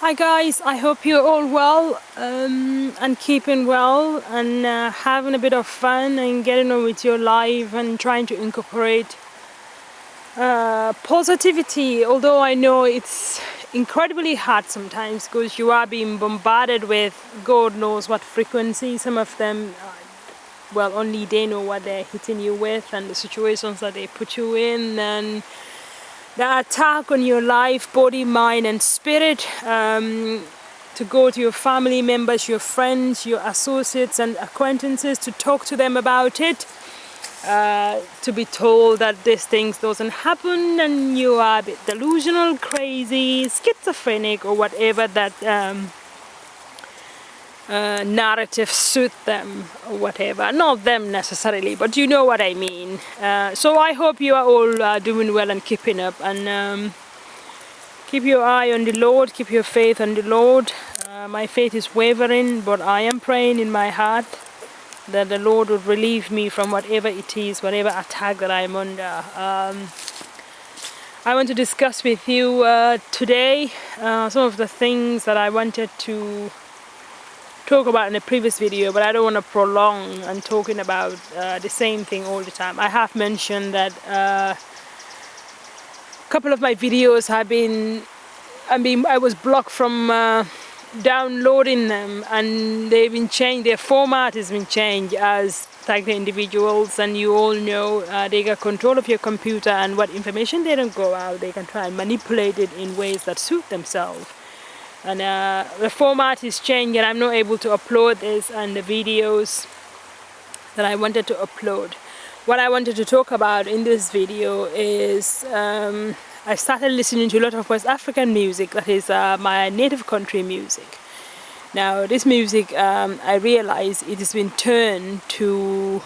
Hi guys, I hope you're all well and keeping well and having a bit of fun and getting on with your life and trying to incorporate positivity, although I know it's incredibly hard sometimes because you are being bombarded with God knows what frequency. Some of them, well, only they know what they're hitting you with and the situations that they put you in, and the attack on your life, body, mind and spirit, to go to your family members, your friends, your associates and acquaintances to talk to them about it, to be told that these things doesn't happen and you are a bit delusional, crazy, schizophrenic or whatever that narrative suit them or whatever. Not them necessarily, but you know what I mean. So I hope you are all doing well and keeping up, and keep your eye on the Lord, keep your faith on the Lord. My faith is wavering, but I am praying in my heart that the Lord would relieve me from whatever it is, whatever attack that I'm under. I want to discuss with you today some of the things that I wanted to talk about in the previous video, but I don't want to prolong and talking about the same thing all the time. I have mentioned that a couple of my videos I was blocked from downloading them, and they've been changed. Their format has been changed as tag the individuals, and you all know they got control of your computer, and what information they don't go out, they can try and manipulate it in ways that suit themselves. And the format is changed and I'm not able to upload this and the videos that I wanted to upload. What I wanted to talk about in this video is I started listening to a lot of West African music, that is my native country music. Now this music, I realize it has been turned to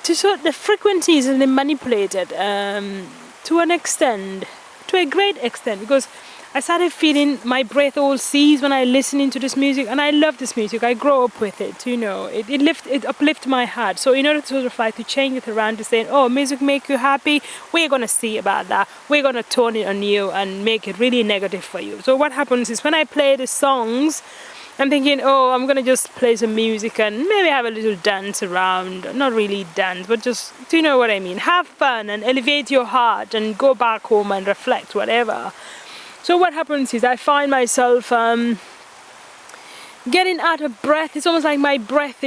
sort of the frequencies and manipulated to an extent, to a great extent, because I started feeling my breath all seized when I listening to this music, and I love this music. I grew up with it, you know. It uplifts my heart. So in order to sort of like to change it around to saying, oh, music make you happy, we're gonna see about that. We're gonna turn it on you and make it really negative for you. So what happens is when I play the songs, I'm thinking, oh, I'm gonna just play some music and maybe have a little dance around. Not really dance, but just, do you know what I mean? Have fun and elevate your heart and go back home and reflect, whatever. So what happens is I find myself getting out of breath. It's almost like my breath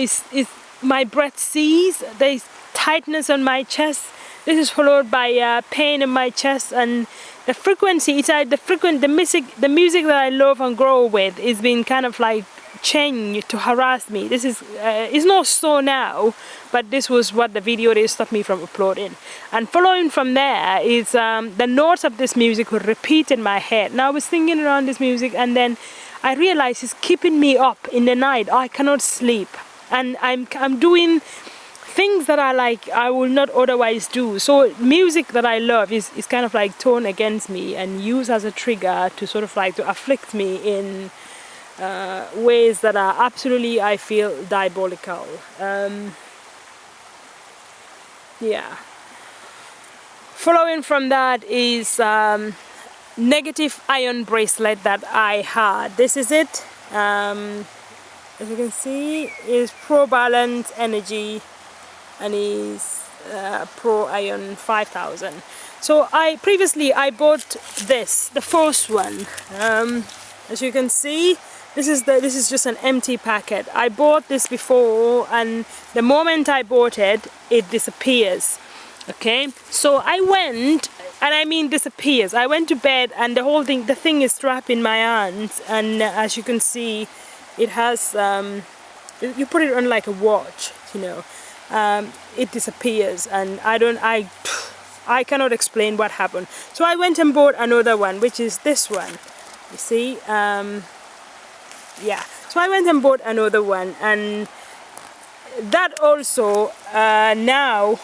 my breath ceases. There's tightness on my chest. This is followed by pain in my chest, and the frequency. It's like the music that I love and grow with is being kind of like changed to harass me. This is it's not so now, but this was what the video they stopped me from uploading. And following from there is the notes of this music would repeat in my head. Now I was singing around this music, and then I realized it's keeping me up in the night. I cannot sleep, and I'm doing things that I will not otherwise do. So music that I love is kind of like turned against me and used as a trigger to sort of like to afflict me in ways that are absolutely, I feel, diabolical. Yeah. Following from that is negative iron bracelet that I had. This is it. As you can see, is Pro Balance Energy, and is Pro Iron 5000. So previously I bought this, the first one. As you can see, this is just an empty packet. I bought this before, and the moment I bought it, it disappears. Okay, so I went, and I mean disappears. I went to bed, and the thing is strapped in my hands, and as you can see, it has you put it on like a watch, you know. It disappears, and I cannot explain what happened. So I went and bought another one, which is this one. You see, yeah. So I went and bought another one, and that also now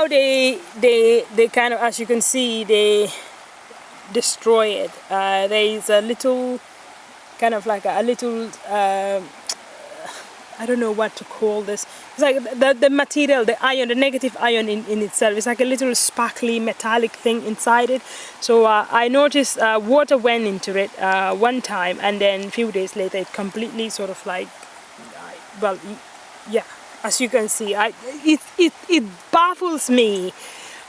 they kind of, as you can see, they destroy it. There is a little kind of like a little I don't know what to call this. It's like the material, the ion, the negative ion in itself. It's like a little sparkly metallic thing inside it. So I noticed water went into it one time, and then a few days later it completely sort of like, well, yeah, as you can see, it baffles me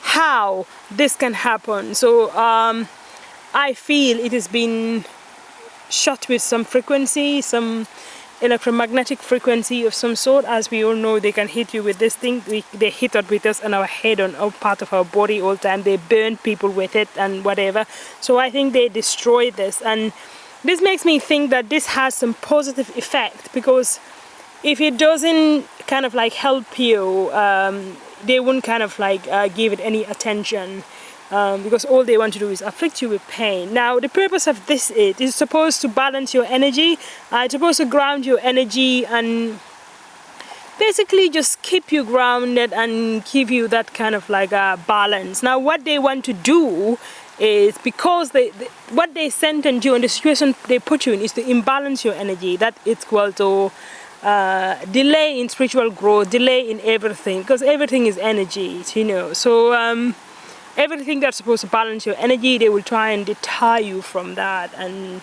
how this can happen. So I feel it has been shot with some frequency, some electromagnetic frequency of some sort. As we all know, they can hit you with this thing. They hit it with us on our head, on all part of our body all the time. They burn people with it and whatever. So I think they destroy this, and this makes me think that this has some positive effect, because if it doesn't kind of like help you, they wouldn't kind of like give it any attention. Because all they want to do is afflict you with pain. Now, the purpose of this is supposed to balance your energy. It's supposed to ground your energy and basically just keep you grounded and give you that kind of like a balance. Now, what they want to do is, because what they sentence you and the situation they put you in is to imbalance your energy. That it's equal to delay in spiritual growth, delay in everything, because everything is energy, you know. So everything that's supposed to balance your energy, they will try and deter you from that. And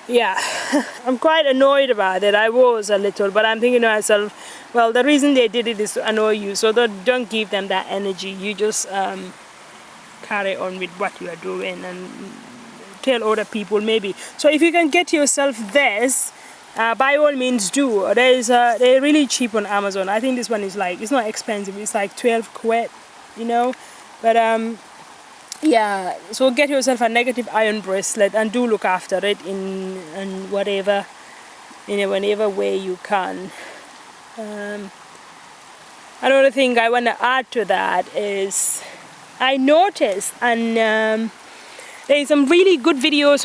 yeah, I'm quite annoyed about it. I was a little, but I'm thinking to myself, well, the reason they did it is to annoy you, so don't give them that energy. You just carry on with what you are doing and tell other people maybe. So if you can get yourself this, by all means do. They're really cheap on Amazon. I think this one is like, it's not expensive, it's like 12 quid, you know. But yeah, so get yourself a negative ion bracelet and do look after it in whatever, in whatever way you can. Another thing I want to add to that is, I noticed, and there's some really good videos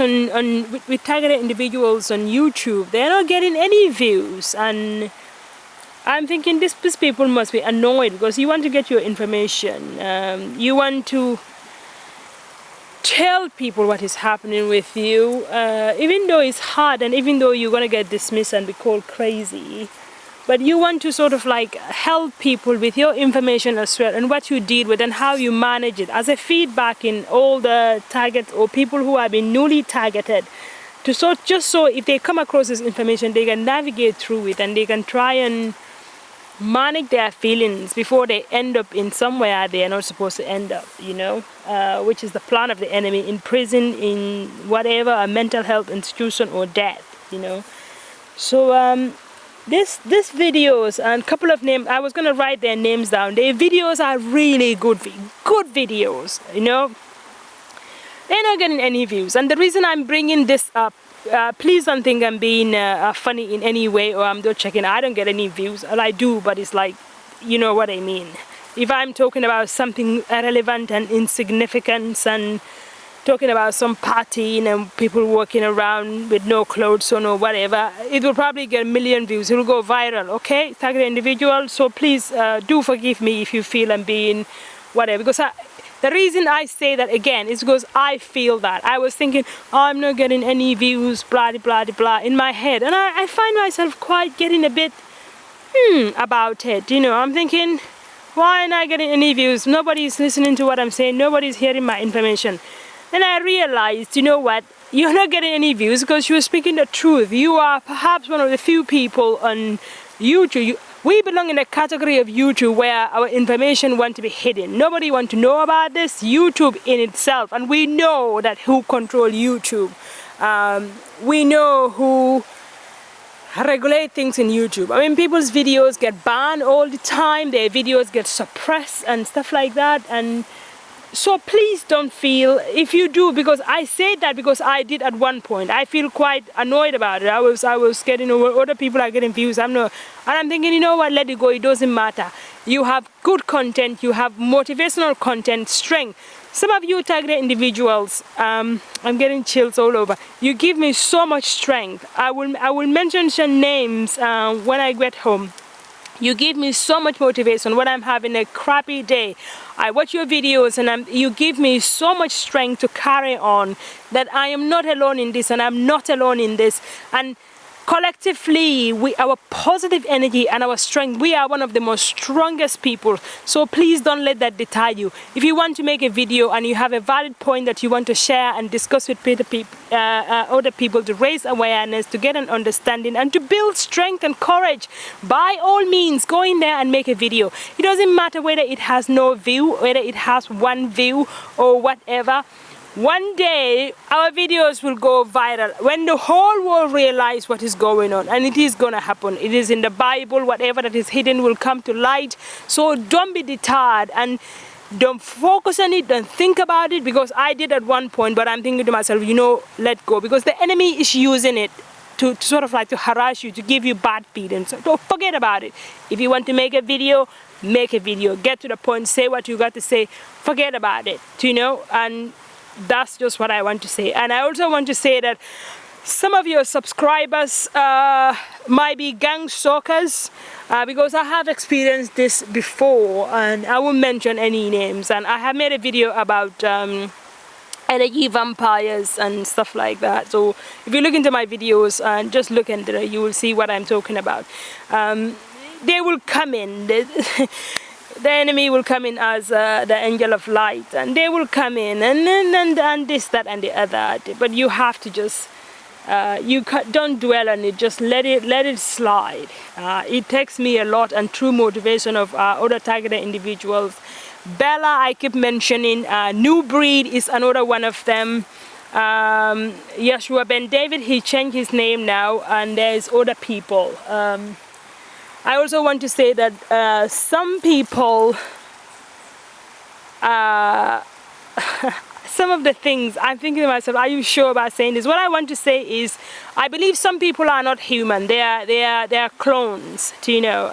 with targeted individuals on YouTube. They're not getting any views, and I'm thinking these people must be annoyed, because you want to get your information. You want to tell people what is happening with you, even though it's hard and even though you're going to get dismissed and be called crazy. But you want to sort of like help people with your information as well, and what you deal with and how you manage it as a feedback in all the targets or people who have been newly targeted. Just so if they come across this information, they can navigate through it and they can try and manage their feelings before they end up in somewhere they are not supposed to end up, you know, which is the plan of the enemy, in prison, in whatever, a mental health institution, or death, you know. So this videos and a couple of names, I was going to write their names down. Their videos are really good videos, you know. They're not getting any views, and the reason I'm bringing this up, please don't think I'm being funny in any way, or I'm not checking. I don't get any views. Well, I do, but it's like, you know what I mean. If I'm talking about something irrelevant and insignificant, and talking about some party and people walking around with no clothes on or whatever, it will probably get 1 million views. It will go viral, okay? Target individual. So please do forgive me if you feel I'm being whatever, because the reason I say that again is because I feel that. I was thinking, oh, I'm not getting any views, blah, blah, blah, in my head. And I find myself quite getting a bit about it. You know, I'm thinking, why am I getting any views? Nobody's listening to what I'm saying. Nobody's hearing my information. Then I realized, you know what? You're not getting any views because you're speaking the truth. You are perhaps one of the few people on YouTube. We belong in a category of YouTube where our information want to be hidden. Nobody want to know about this. YouTube in itself, and we know that who control YouTube. We know who regulate things in YouTube. I mean, people's videos get banned all the time. Their videos get suppressed and stuff like that. And so please don't feel, if you do, because I say that because I did at one point. I feel quite annoyed about it. I was getting over, other people are getting views. I'm not, and I'm thinking, you know what, let it go. It doesn't matter. You have good content. You have motivational content, strength. Some of you targeted individuals, I'm getting chills all over. You give me so much strength. I will mention some names when I get home. You give me so much motivation when I'm having a crappy day. I watch your videos and you give me so much strength to carry on, that I am not alone in this and I'm not alone in this. And collectively, our positive energy and our strength, we are one of the most strongest people. So please don't let that deter you. If you want to make a video and you have a valid point that you want to share and discuss with other people to raise awareness, to get an understanding, and to build strength and courage, by all means, go in there and make a video. It doesn't matter whether it has no view, whether it has one view or whatever. One day our videos will go viral when the whole world realize what is going on, and it is gonna happen. It is in the Bible. Whatever that is hidden will come to light. So don't be deterred and don't focus on it, don't think about it, because I did at one point, but I'm thinking to myself, you know, let go, because the enemy is using it to sort of like to harass you, to give you bad feelings. So don't forget about it. If you want to make a video, make a video. Get to the point, say what you got to say, forget about it, you know, and that's just what I want to say. And I also want to say that some of your subscribers might be gang stalkers, because I have experienced this before, and I won't mention any names. And I have made a video about energy vampires and stuff like that. So if you look into my videos and just look into it, you will see what I'm talking about. They will come in. The enemy will come in as the angel of light, and they will come in and this, that, and the other. But you have to just don't dwell on it. Just let it slide. It takes me a lot, and true motivation of other targeted individuals. Bella, I keep mentioning. New Breed is another one of them. Yeshua Ben David, he changed his name now, and there's other people. I also want to say that some people, some of the things, I'm thinking to myself, are you sure about saying this? What I want to say is, I believe some people are not human. They are clones, you know.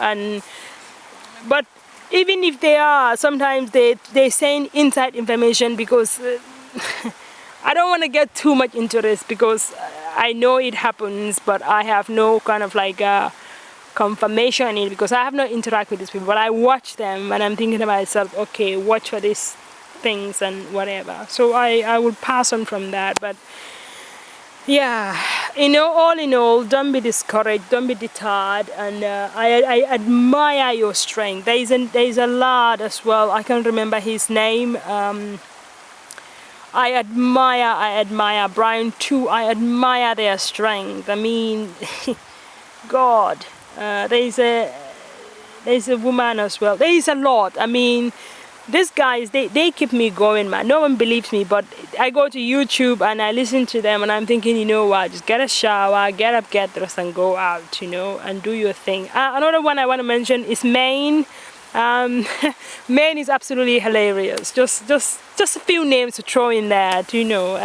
But even if they are, sometimes they saying inside information, because I don't want to get too much into this, because I know it happens, but I have no kind of like confirmation in it, because I have not interacted with these people, but I watch them and I'm thinking to myself, okay, watch for these things and whatever. So I will pass on from that. But yeah, you know, all in all, don't be discouraged, don't be deterred, and I admire your strength. There is a lad as well, I can't remember his name. I admire Brian too. I admire their strength. I mean, God. There's a woman as well. There is a lot. I mean, these guys, they keep me going, man. No one believes me, but I go to YouTube and I listen to them, and I'm thinking, you know what, just get a shower, get up, get dressed, and go out, you know, and do your thing. Another one I want to mention is Maine. Maine is absolutely hilarious. Just a few names to throw in there, you know.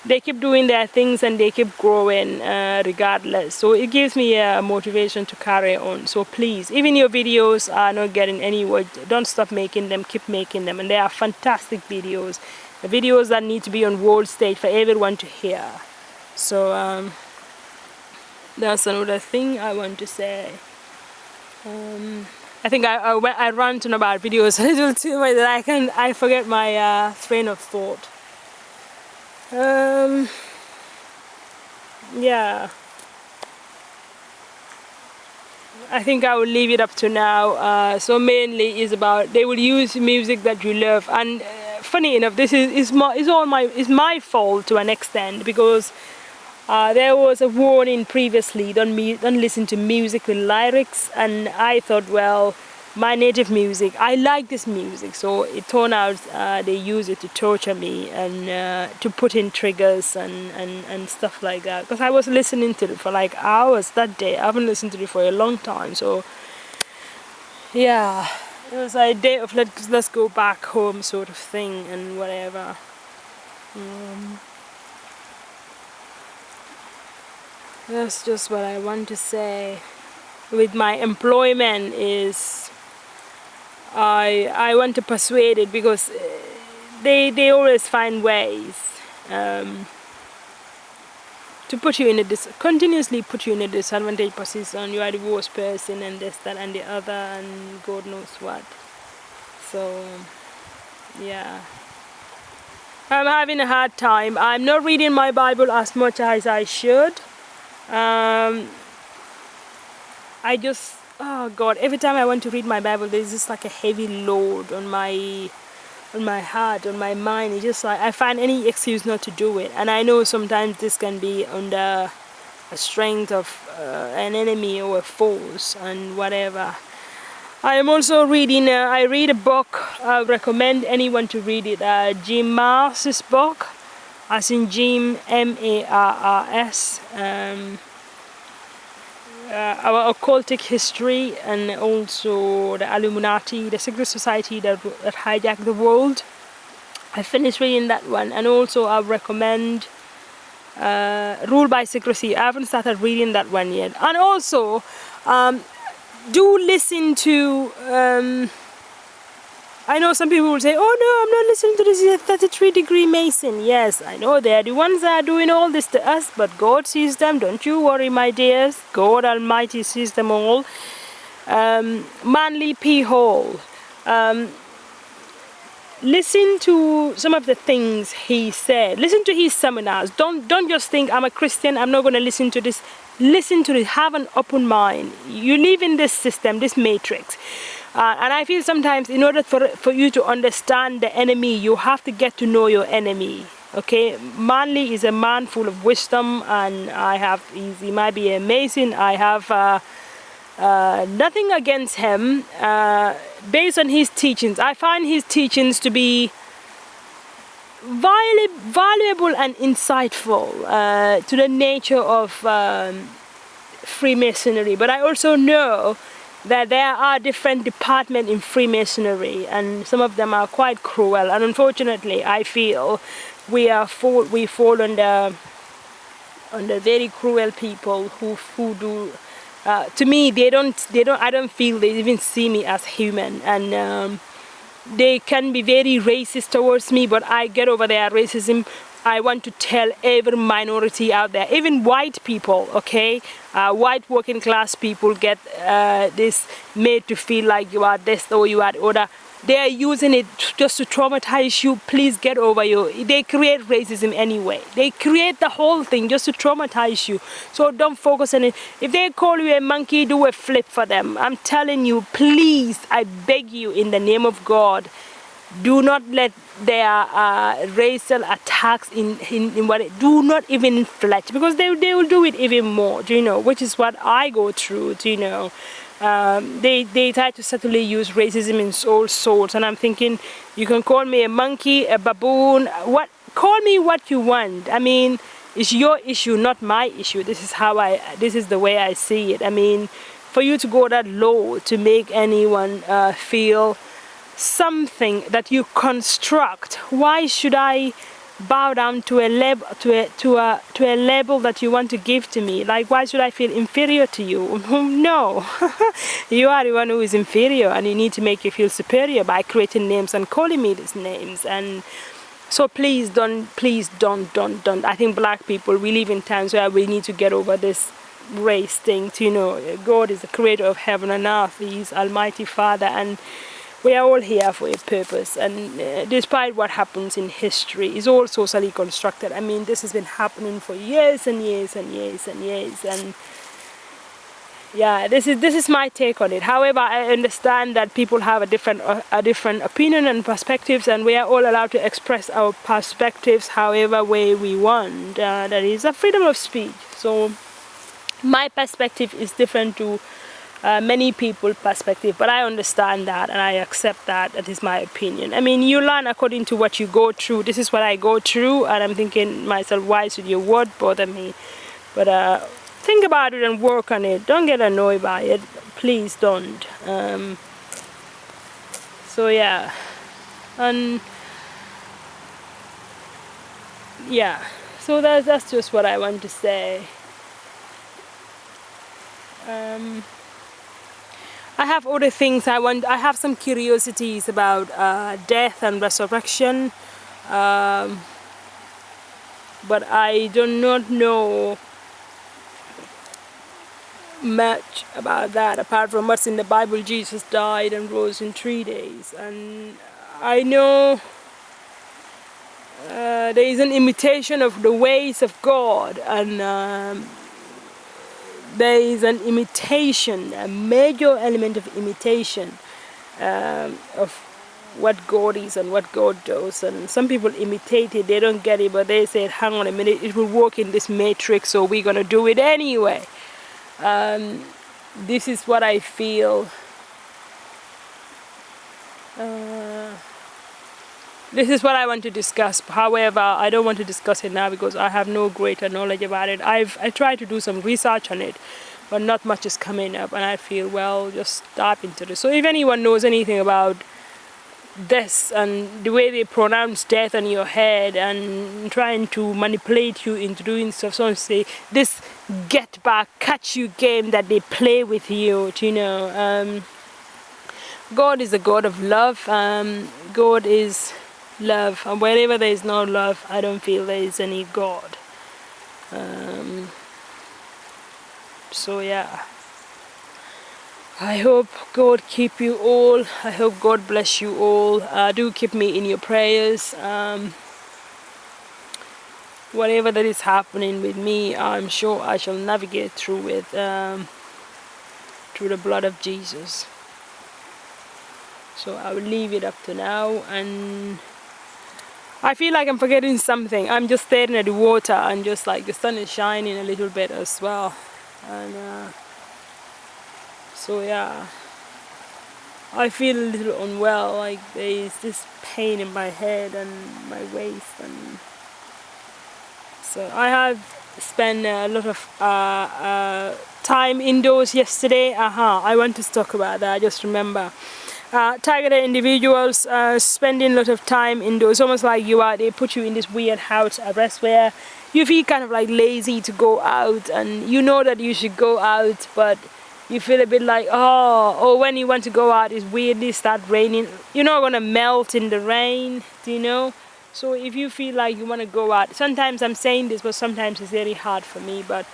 They keep doing their things and they keep growing regardless. So it gives me a motivation to carry on. So please, even your videos are not getting anywhere, don't stop making them, keep making them. And they are fantastic videos. The videos that need to be on world stage for everyone to hear. So that's another thing I want to say. I think I rant on about videos a little too much that I forget my train of thought. Yeah, I think I will leave it up to now. So mainly is about, they will use music that you love, and funny enough, this is my fault to an extent, because there was a warning previously, don't listen to music with lyrics, and I thought, well, my native music, I like this music, so it turned out they use it to torture me and to put in triggers and stuff like that, because I was listening to it for like hours that day. I haven't listened to it for a long time, so yeah, it was a day of let's go back home sort of thing and whatever. That's just what I want to say. With my employment is, I want to persuade it, because they always find ways to put you in continuously put you in a disadvantaged position. You are the worst person, and this, that, and the other, and God knows what. So yeah, I'm having a hard time. I'm not reading my Bible as much as I should. Um, I just, oh God, every time I want to read my Bible, there's just like a heavy load on my heart, on my mind. It's just like I find any excuse not to do it. And I know sometimes this can be under a strength of an enemy or a force and whatever. I am also reading, I read a book, I recommend anyone to read it, Jim Marrs's book, as in Jim, M-A-R-R-S, our occultic history, and also the Illuminati, the secret society that hijacked the world. I finished reading that one, and also I recommend Rule by Secrecy. I haven't started reading that one yet. And also, do listen to, I know some people will say, oh no, I'm not listening to this 33-degree Mason. Yes, I know they're the ones that are doing all this to us, but God sees them. Don't you worry, my dears. God Almighty sees them all. Manly P. Hall. Listen to some of the things he said. Listen to his seminars. Don't just think I'm a Christian, I'm not going to listen to this. Listen to it. Have an open mind. You live in this system, this matrix. And I feel sometimes in order for you to understand the enemy, you have to get to know your enemy. Okay, Manly is a man full of wisdom, and he might be amazing. I have nothing against him based on his teachings. I find his teachings to be valuable and insightful to the nature of Freemasonry. But I also know that there are different departments in Freemasonry, and some of them are quite cruel. And unfortunately, I feel we fall under very cruel people who do. To me, I don't feel they even see me as human, and they can be very racist towards me, but I get over their racism. I want to tell every minority out there, even white people, okay? White working class people get this made to feel like you are this or you are other. They are using it just to traumatize you. Please get over you. They create racism anyway. They create the whole thing just to traumatize you. So don't focus on it. If they call you a monkey, do a flip for them. I'm telling you, please, I beg you in the name of God, do not let their racial attacks do not even inflect, because they will do it even more, do you know, which is what I go through, do you know. They try to subtly use racism in all sorts, and I'm thinking, you can call me a monkey, a baboon, call me what you want. I mean, it's your issue, not my issue. This is the way I see it. I mean, for you to go that low to make anyone feel something that you construct, why should I bow down to a label that you want to give to me? Like, why should I feel inferior to you? No. You are the one who is inferior, and you need to make you feel superior by creating names and calling me these names. And so please don't. I think black people, we live in times where we need to get over this race thing. You know, God is the creator of heaven and earth. He's Almighty Father, and we are all here for a purpose. And despite what happens in history, it's all socially constructed. I mean, this has been happening for years and years and years and years. And yeah, this is my take on it. However, I understand that people have a different opinion and perspectives, and we are all allowed to express our perspectives however way we want. That is a freedom of speech. So my perspective is different to many people's perspective, but I understand that and I accept that. That is my opinion. I mean, you learn according to what you go through. This is what I go through, and I'm thinking myself, why should your word bother me? But think about it and work on it. Don't get annoyed by it. Please don't. So yeah, and yeah, so that's just what I want to say. I have other things I have some curiosities about death and resurrection, but I do not know much about that apart from what's in the Bible. Jesus died and rose in 3 days, and I know there is an imitation of the ways of God, and there is an imitation, a major element of imitation of what God is and what God does. And some people imitate it, they don't get it, but they say, hang on a minute, it will work in this matrix, so we're going to do it anyway. This is what I feel. This is what I want to discuss. However, I don't want to discuss it now because I have no greater knowledge about it. I tried to do some research on it, but not much is coming up, and I feel, well, just tap into this. So if anyone knows anything about this and the way they pronounce death on your head and trying to manipulate you into doing stuff, someone say this get back, catch you game that they play with you, you know. God is a God of love. God is love, and wherever there is no love, I don't feel there is any God. So yeah, I hope God keep you all. I hope God bless you all. Do keep me in your prayers. Whatever that is happening with me, I'm sure I shall navigate through it, through the blood of Jesus. So I will leave it up to now, and I feel like I'm forgetting something. I'm just staring at the water, and just like the sun is shining a little bit as well. And so yeah, I feel a little unwell, like there is this pain in my head and my waist, and so I have spent a lot of time indoors yesterday. I want to talk about that. I just remember targeted individuals spending a lot of time indoors, almost like they put you in this weird house arrest where you feel kind of like lazy to go out, and you know that you should go out, but you feel a bit like, or when you want to go out, it's weirdly start raining. You're not gonna melt in the rain, do you know? So if you feel like you want to go out, sometimes I'm saying this, but sometimes it's very hard for me, but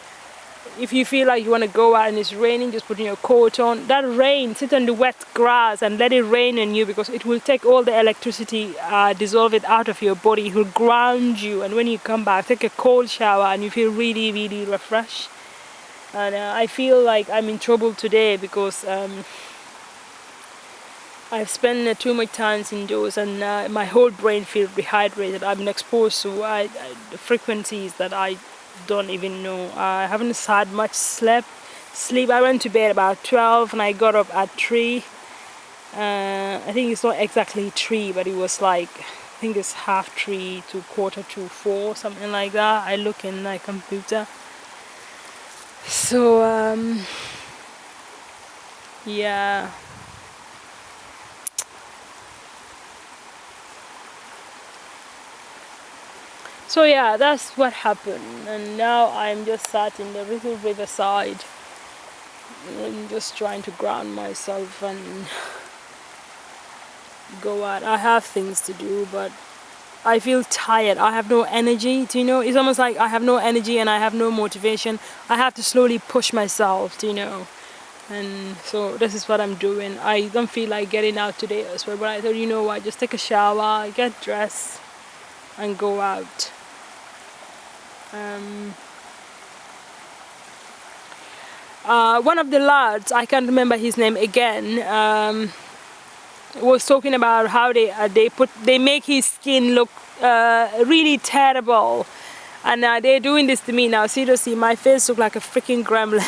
if you feel like you want to go out and it's raining, just put your coat on. That rain, sit on the wet grass and let it rain on you, because it will take all the electricity, dissolve it out of your body. It will ground you, and when you come back, take a cold shower and you feel really, really refreshed. And I feel like I'm in trouble today because I've spent too much time indoors, and my whole brain feels dehydrated. I've been exposed to the frequencies that I don't even know. I haven't had much sleep. I went to bed about 12 and I got up at 3. I think it's not exactly 3, but it was like, I think it's 3:30 to 4:45, something like that. I look in my computer. So yeah. So yeah, that's what happened, and now I'm just sat in the little riverside and just trying to ground myself and go out. I have things to do, but I feel tired. I have no energy, do you know? It's almost like I have no energy and I have no motivation. I have to slowly push myself, do you know? And so this is what I'm doing. I don't feel like getting out today as well, but I thought, you know what, just take a shower, get dressed and go out. One of the lads, I can't remember his name again, was talking about how they make his skin look really terrible, and they're doing this to me now. Seriously, my face looks like a freaking gremlin.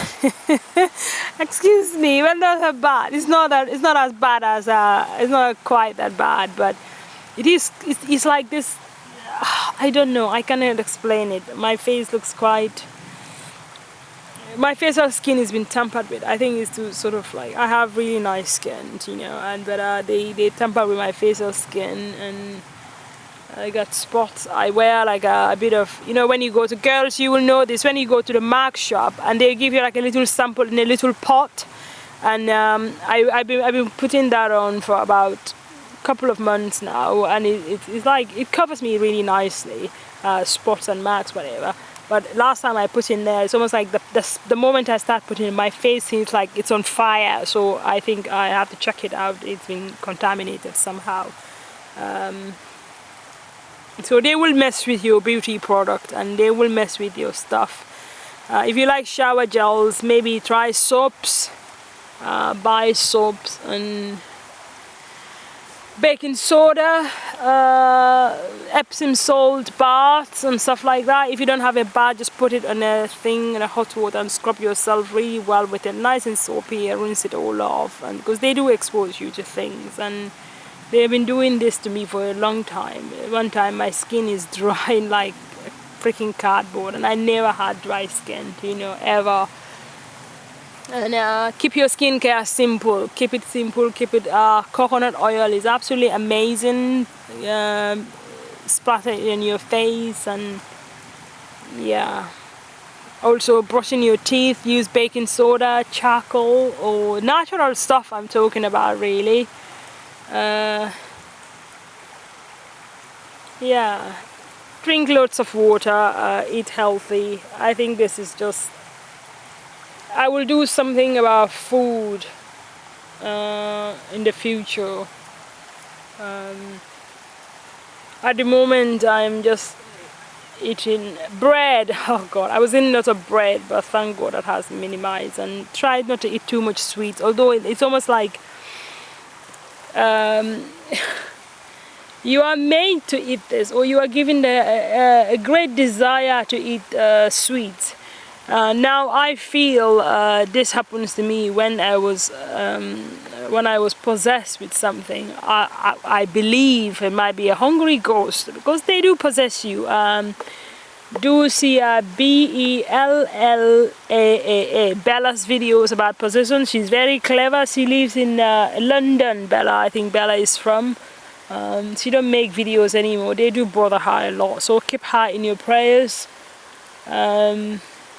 Excuse me, well, not that bad. It's not as bad as it's not quite that bad, but it's like this. I don't know, I cannot explain it. My face looks quite... My facial skin has been tampered with. I think it's to sort of like... I have really nice skin, you know, and but they tampered with my facial skin, and I got spots. I wear like a bit of... You know, when you go to girls, you will know this. When you go to the mark shop and they give you like a little sample in a little pot, and I've been putting that on for about couple of months now, and it's like it covers me really nicely, spots and marks, whatever. But last time I put in there, it's almost like the moment I start putting in, my face seems like it's on fire. So I think I have to check it out. It's been contaminated somehow. So they will mess with your beauty product, and they will mess with your stuff. If you like shower gels, maybe try soaps. Buy soaps and baking soda, Epsom salt baths and stuff like that. If you don't have a bath, just put it on a thing in a hot water and scrub yourself really well with it, nice and soapy, and rinse it all off. And because they do expose you to things, and they've been doing this to me for a long time. One time my skin is dry like a freaking cardboard, and I never had dry skin, you know, ever. And keep your skincare simple. Keep it simple. Keep it. Coconut oil is absolutely amazing. Splatter it in your face, and yeah. Also, brushing your teeth. Use baking soda, charcoal, or natural stuff. I'm talking about really. Yeah. Drink lots of water. Eat healthy. I think this is just. I will do something about food in the future. At the moment I'm just eating bread. Oh God, I was eating lots of bread, but thank God that has minimized, and tried not to eat too much sweets, although it's almost like you are made to eat this, or you are given a great desire to eat sweets. Now I feel this happens to me when I was possessed with something. I believe it might be a hungry ghost, because they do possess you. Do see Bellaa, Bella's videos about possession. She's very clever. She lives in London. Bella, I think Bella is from. She don't make videos anymore. They do bother her a lot. So keep her in your prayers.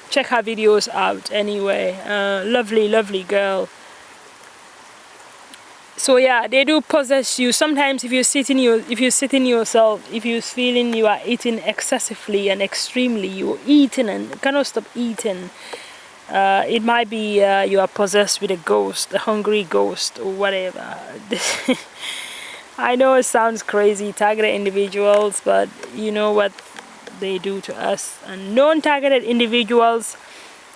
Check her videos out anyway. Lovely, lovely girl. So yeah, they do possess you. Sometimes if you're feeling you are eating excessively and extremely, you're eating and cannot stop eating. It might be you are possessed with a ghost, a hungry ghost, or whatever. I know it sounds crazy, targeted individuals, but you know what they do to us. And non-targeted individuals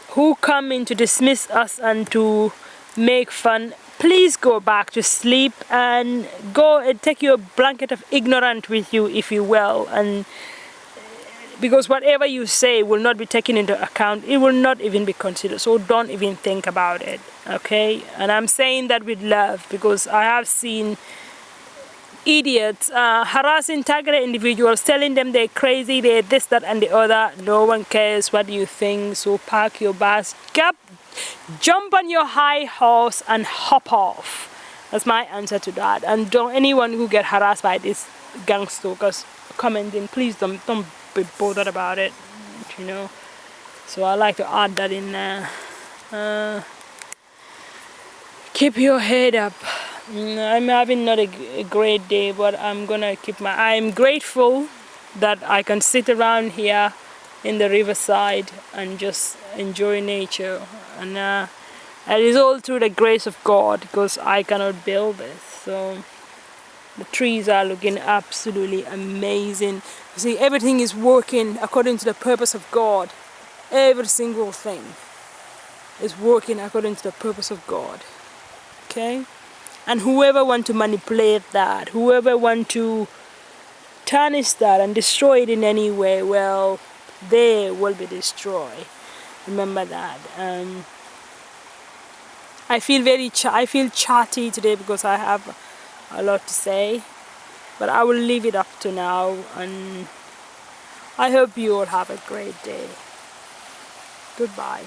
who come in to dismiss us and to make fun, please go back to sleep and go and take your blanket of ignorance with you, if you will. And because whatever you say will not be taken into account, it will not even be considered, so don't even think about it, okay? And I'm saying that with love, because I have seen idiots harassing targeted individuals, telling them they're crazy, they're this, that, and the other. No one cares what you think, so pack your bags, jump on your high horse and hop off. That's my answer to that. And don't anyone who get harassed by these gang stalkers commenting, please don't be bothered about it, you know. So I like to add that in there. Keep your head up. I'm having not a great day, but I'm grateful that I can sit around here in the riverside and just enjoy nature. And it is all through the grace of God, because I cannot build this. So the trees are looking absolutely amazing. You see, everything is working according to the purpose of God. Every single thing is working according to the purpose of God. Okay? And whoever want to manipulate that, whoever want to tarnish that and destroy it in any way, well, they will be destroyed. Remember that. I feel chatty today because I have a lot to say, but I will leave it up to now, and I hope you all have a great day. Goodbye.